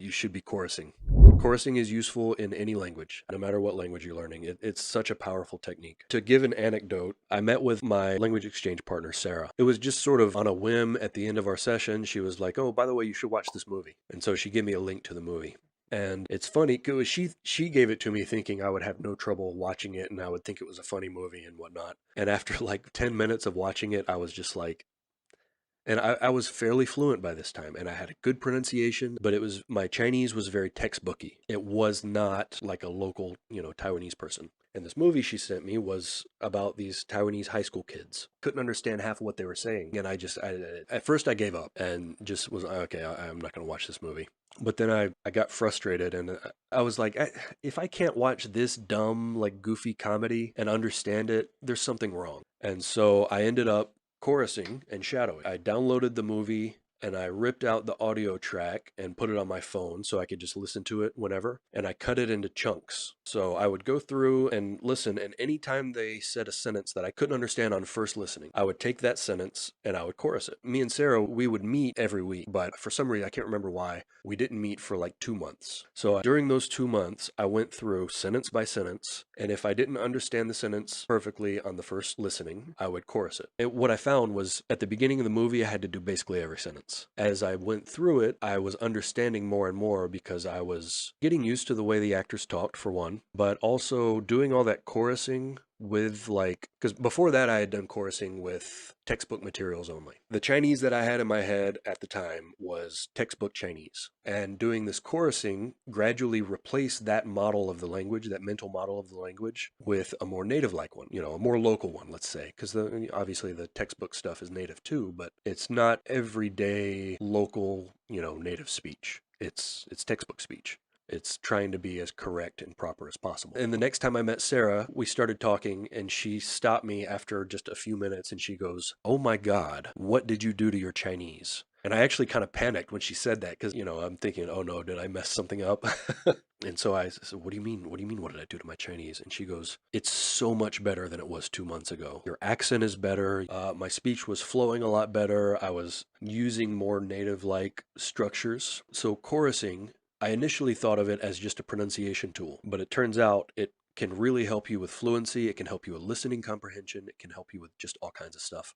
you should be chorusing. Chorusing is useful in any language, no matter what language you're learning. It's such a powerful technique. To give an anecdote, I met with my language exchange partner, Sarah. It was just sort of on a whim at the end of our session. She was like, oh, by the way, you should watch this movie. And so she gave me a link to the movie. And it's funny because she gave it to me thinking I would have no trouble watching it and I would think it was a funny movie and whatnot. And after like 10 minutes of watching it, I was just like, and I was fairly fluent by this time, and I had a good pronunciation, but it was my Chinese was very textbooky. It was not like a local, Taiwanese person. And this movie she sent me was about these Taiwanese high school kids. Couldn't understand half of what they were saying, and at first I gave up and just was okay. I'm not going to watch this movie. But then I got frustrated, and I was like, if I can't watch this dumb, like goofy comedy and understand it, there's something wrong. And so I ended up chorusing and shadowing. I downloaded the movie and I ripped out the audio track and put it on my phone so I could just listen to it whenever. And I cut it into chunks. So I would go through and listen, and anytime they said a sentence that I couldn't understand on first listening, I would take that sentence and I would chorus it. Me and Sarah, we would meet every week, but for some reason, I can't remember why, we didn't meet for like 2 months. So during those 2 months, I went through sentence by sentence, and if I didn't understand the sentence perfectly on the first listening, I would chorus it. What I found was at the beginning of the movie, I had to do basically every sentence. As I went through it, I was understanding more and more because I was getting used to the way the actors talked, for one, but also doing all that chorusing with because before that I had done chorusing with textbook materials only. The Chinese that I had in my head at the time was textbook Chinese. And doing this chorusing gradually replaced that model of the language, that mental model of the language, with a more native-like one, a more local one, let's say. Because obviously the textbook stuff is native too, but it's not everyday local, native speech. It's textbook speech. It's trying to be as correct and proper as possible. And the next time I met Sarah, we started talking, and she stopped me after just a few minutes and she goes, oh my God, what did you do to your Chinese? And I actually kind of panicked when she said that because, I'm thinking, oh no, did I mess something up? And so I said, what do you mean? What do you mean? What did I do to my Chinese? And she goes, it's so much better than it was 2 months ago. Your accent is better. My speech was flowing a lot better. I was using more native-like structures. So chorusing, I initially thought of it as just a pronunciation tool, but it turns out it can really help you with fluency. It can help you with listening comprehension. It can help you with just all kinds of stuff.